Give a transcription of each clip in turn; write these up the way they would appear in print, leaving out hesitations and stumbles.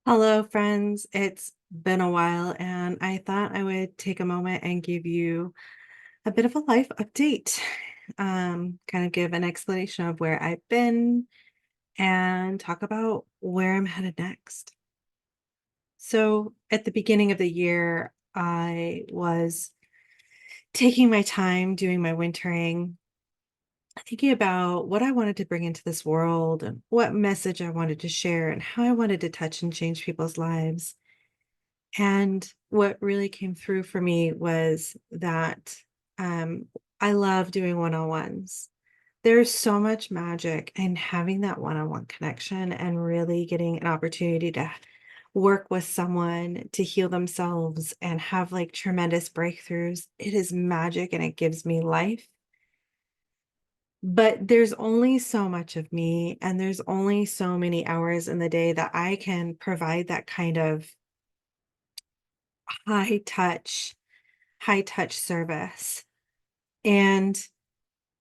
Hello, friends. It's been a while, and I thought I would take a moment and give you a bit of a life update. Kind of give an explanation of where I've been and talk about where I'm headed next. So, at the beginning of the year, I was taking my time doing my wintering, thinking about what I wanted to bring into this world and what message I wanted to share and how I wanted to touch and change people's lives. And what really came through for me was that um, I love doing one on ones. There's so much magic in having that one on one connection and really getting an opportunity to work with someone to heal themselves and have like tremendous breakthroughs. It is magic and it gives me life. But there's only so much of me, and there's only so many hours in the day that I can provide that kind of high touch high touch service. And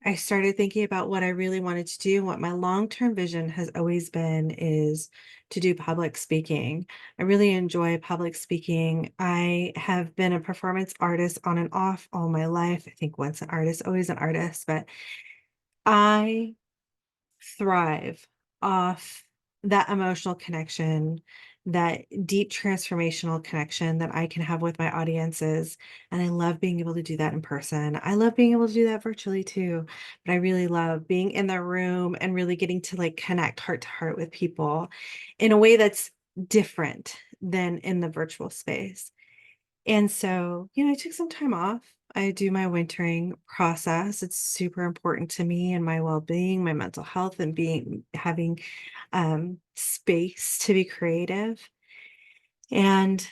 I started thinking about what I really wanted to do. What my long term vision has always been is to do public speaking. I really enjoy public speaking. I have been a performance artist on and off all my life. I think once an artist, always an artist, but I thrive off that emotional connection, that deep transformational connection that I can have with my audiences. And I love being able to do that in person. I love being able to do that virtually too. But I really love being in the room and really getting to like connect heart to heart with people in a way that's different than in the virtual space. And so, I took some time off. I do my wintering process. It's super important to me and my well-being, my mental health, and being having space to be creative. And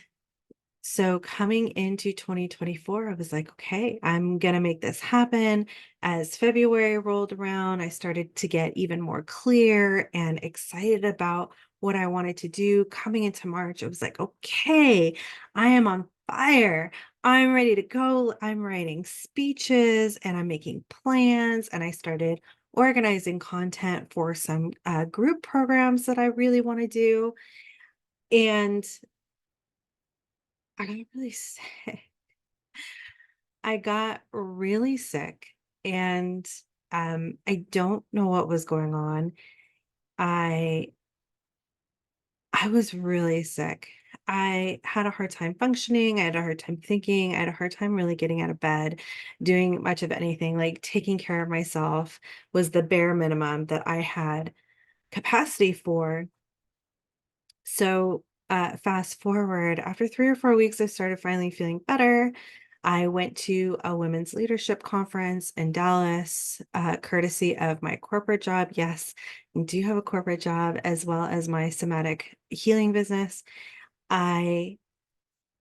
so coming into 2024, I was like, okay, I'm going to make this happen. As February rolled around, I started to get even more clear and excited about what I wanted to do. Coming into March, I was like, okay, I am on fire. I'm ready to go. I'm writing speeches and I'm making plans. And I started organizing content for some group programs that I really want to do. And I got really sick. I got really sick and I don't know what was going on. I I was really sick. I had a hard time functioning. I had a hard time thinking. I had a hard time really getting out of bed, doing much of anything. Like taking care of myself was the bare minimum that I had capacity for. So, fast forward, after 3 or 4 weeks, I started finally feeling better. I went to a women's leadership conference in Dallas, courtesy of my corporate job. Yes, I do have a corporate job as well as my somatic healing business. I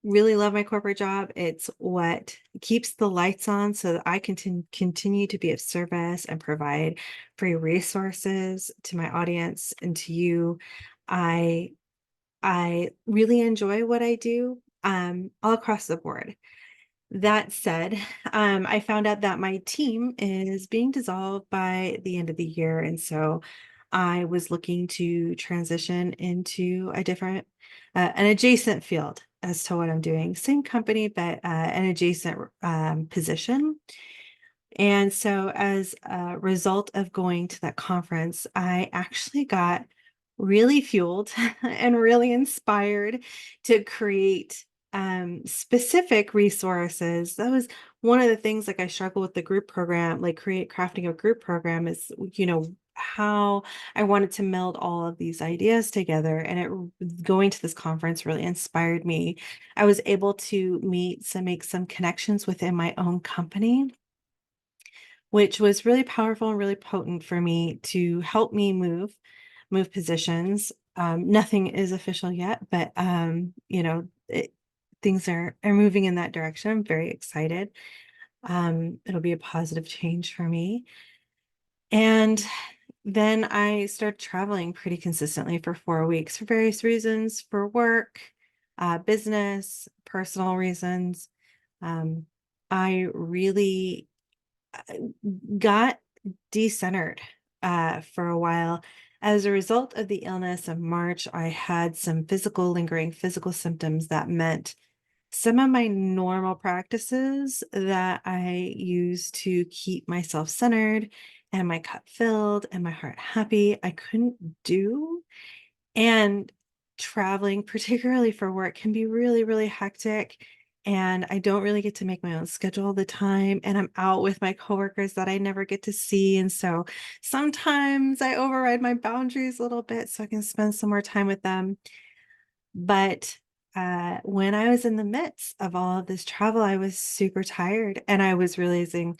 really love my corporate job. It's what keeps the lights on so that I can continue to be of service and provide free resources to my audience and to you. I I really enjoy what I do, all across the board. That said, I found out that my team is being dissolved by the end of the year, and so I was looking to transition into a different, an adjacent field as to what I'm doing. Same company, but an adjacent position. And so, as a result of going to that conference, I actually got really fueled and really inspired to create specific resources. That was one of the things, like I struggle with the group program, like crafting a group program is, how I wanted to meld all of these ideas together. And going to this conference really inspired me. I was able to make some connections within my own company, which was really powerful and really potent for me to help me move positions. Nothing is official yet, but things are moving in that direction. I'm very excited. It'll be a positive change for me. And then I started traveling pretty consistently for 4 weeks for various reasons, for work, business, personal reasons. Um, I really got decentered for a while. As a result of the illness of March, I had some lingering physical symptoms that meant some of my normal practices that I use to keep myself centered and my cup filled and my heart happy, I couldn't do. And traveling, particularly for work, can be really, really hectic. And I don't really get to make my own schedule all the time. And I'm out with my coworkers that I never get to see. And so sometimes I override my boundaries a little bit so I can spend some more time with them. But when I was in the midst of all of this travel, I was super tired and I was realizing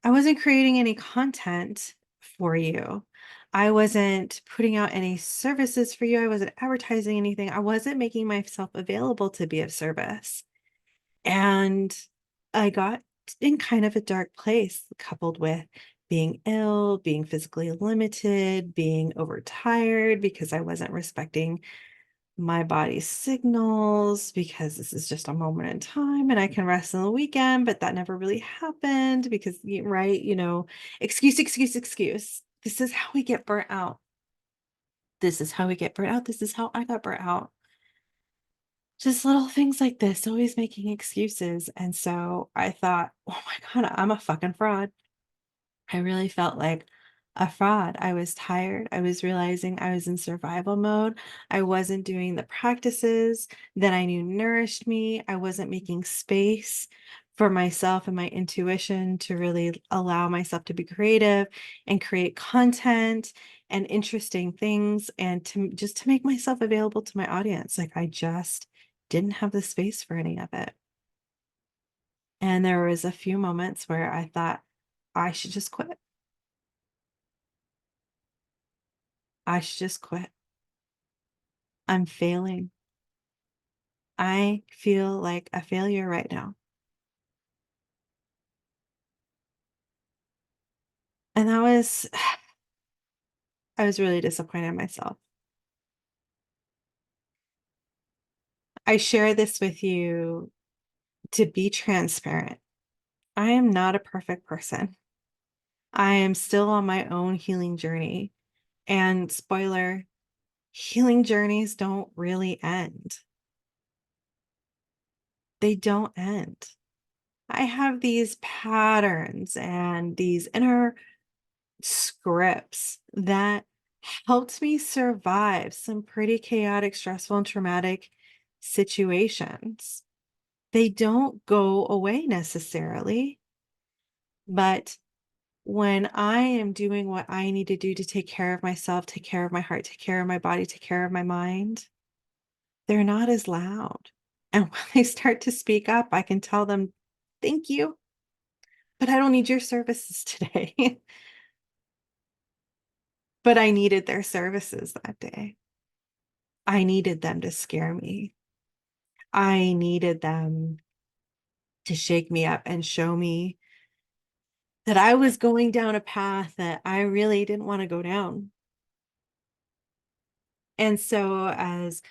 I wasn't creating any content for you. I wasn't putting out any services for you. I wasn't advertising anything. I wasn't making myself available to be of service. And I got in kind of a dark place, coupled with being ill, being physically limited, being overtired because I wasn't respecting my body's signals because this is just a moment in time and I can rest on the weekend, but that never really happened because, right, excuse, excuse, excuse. This is how we get burnt out. This is how we get burnt out. This is how I got burnt out. Just little things like this, always making excuses. And so I thought, oh my God, I'm a fucking fraud. I really felt like a fraud. I was tired. I was realizing I was in survival mode. I wasn't doing the practices that I knew nourished me. I wasn't making space for myself and my intuition to really allow myself to be creative and create content and interesting things and to make myself available to my audience. Like I just didn't have the space for any of it. And there was a few moments where I thought I should just quit. I should just quit. I'm failing. I feel like a failure right now. And I was really disappointed in myself. I share this with you to be transparent. I am not a perfect person. I am still on my own healing journey. And spoiler, healing journeys don't really end. They don't end. I have these patterns and these inner scripts that helped me survive some pretty chaotic, stressful, and traumatic situations. They don't go away necessarily, but when I am doing what I need to do to take care of myself, take care of my heart, take care of my body, take care of my mind, they're not as loud. And when they start to speak up, I can tell them, thank you, but I don't need your services today. But I needed their services that day. I needed them to scare me. I needed them to shake me up and show me that I was going down a path that I really didn't want to go down. And so, as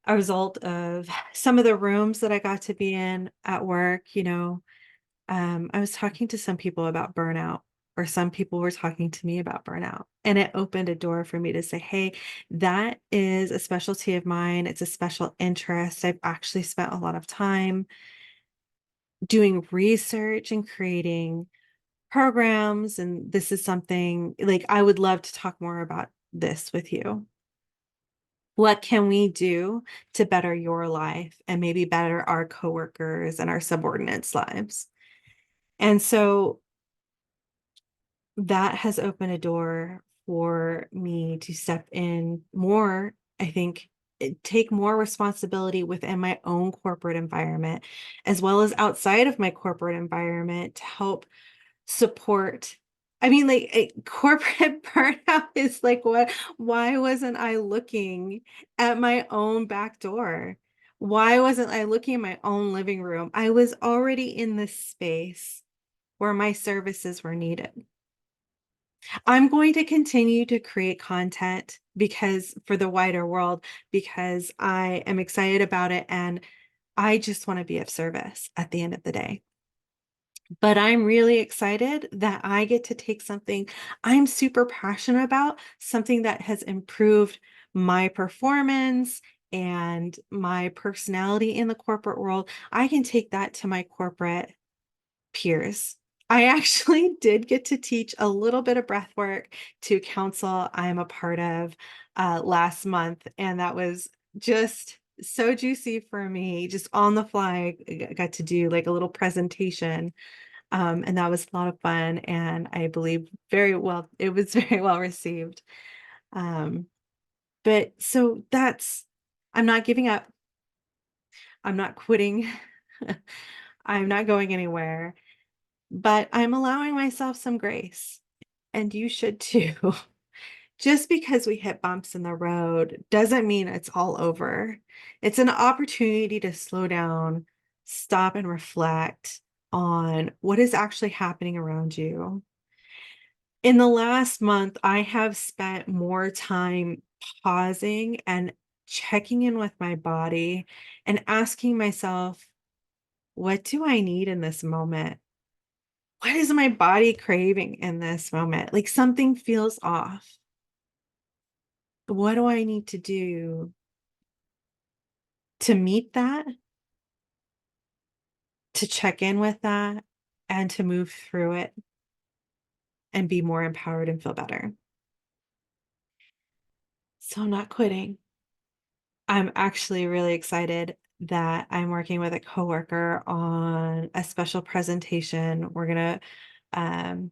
a result of some of the rooms that I got to be in at work, I was talking to some people about burnout, or some people were talking to me about burnout. And it opened a door for me to say, hey, that is a specialty of mine. It's a special interest. I've actually spent a lot of time doing research and creating programs. And this is something like I would love to talk more about this with you. What can we do to better your life and maybe better our coworkers and our subordinates' lives? And so that has opened a door for me to step in more, I think, take more responsibility within my own corporate environment, as well as outside of my corporate environment to help support. I mean, like corporate burnout is like, what? Why wasn't I looking at my own back door? Why wasn't I looking at my own living room? I was already in this space where my services were needed. I'm going to continue to create content because for the wider world, because I am excited about it and I just want to be of service at the end of the day. But I'm really excited that I get to take something I'm super passionate about, something that has improved my performance and my personality in the corporate world. I can take that to my corporate peers. I actually did get to teach a little bit of breath work to council I'm a part of last month, and that was just so juicy for me. Just on the fly, I got to do like a little presentation, and that was a lot of fun, and I believe it was very well received. Um, but so that's I'm not giving up. I'm not quitting. I'm not going anywhere, but I'm allowing myself some grace, and you should too. Just because we hit bumps in the road doesn't mean it's all over. It's an opportunity to slow down, stop and reflect on what is actually happening around you. In the last month, I have spent more time pausing and checking in with my body and asking myself, what do I need in this moment? What is my body craving in this moment? Like something feels off. What do I need to do to meet that, to check in with that, and to move through it and be more empowered and feel better? So I'm not quitting. I'm actually really excited that I'm working with a coworker on a special presentation. Um,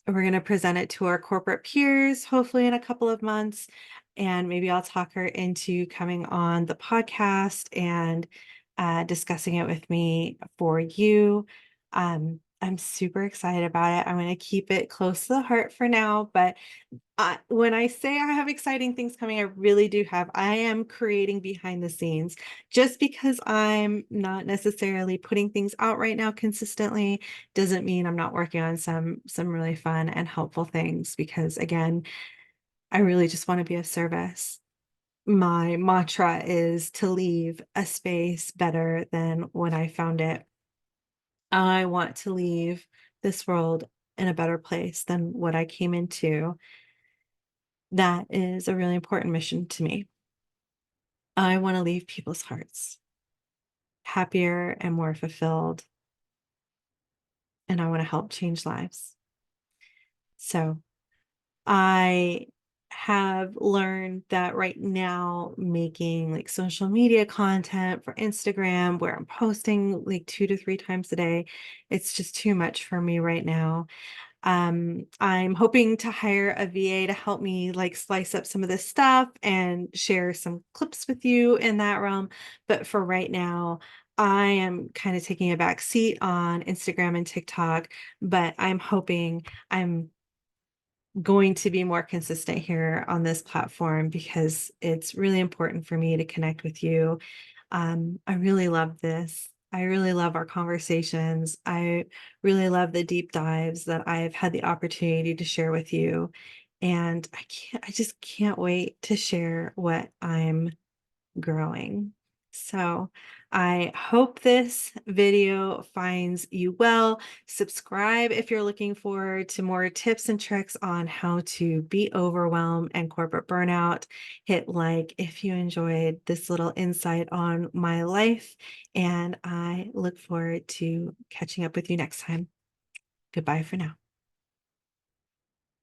we're gonna present it to our corporate peers, hopefully in a couple of months, and maybe I'll talk her into coming on the podcast and discussing it with me for you. I'm super excited about it. I'm going to keep it close to the heart for now, but when I say I have exciting things coming, I really do have. I am creating behind the scenes. Just because I'm not necessarily putting things out right now consistently doesn't mean I'm not working on some really fun and helpful things, because again, I really just want to be of service. My mantra is to leave a space better than when I found it. I want to leave this world in a better place than what I came into. That is a really important mission to me. I want to leave people's hearts happier and more fulfilled, and I want to help change lives. So I have learned that right now, making like social media content for Instagram, where I'm posting like 2 to 3 times a day, it's just too much for me right now. I'm hoping to hire a VA to help me like slice up some of this stuff and share some clips with you in that realm. But for right now, I am kind of taking a back seat on Instagram and TikTok, but I'm hoping I'm going to be more consistent here on this platform because it's really important for me to connect with you. I really love this. I really love our conversations. I really love the deep dives that I've had the opportunity to share with you. And I just can't wait to share what I'm growing. So I hope this video finds you well. Subscribe if you're looking forward to more tips and tricks on how to beat overwhelm and corporate burnout. Hit like if you enjoyed this little insight on my life, and I look forward to catching up with you next time. Goodbye for now.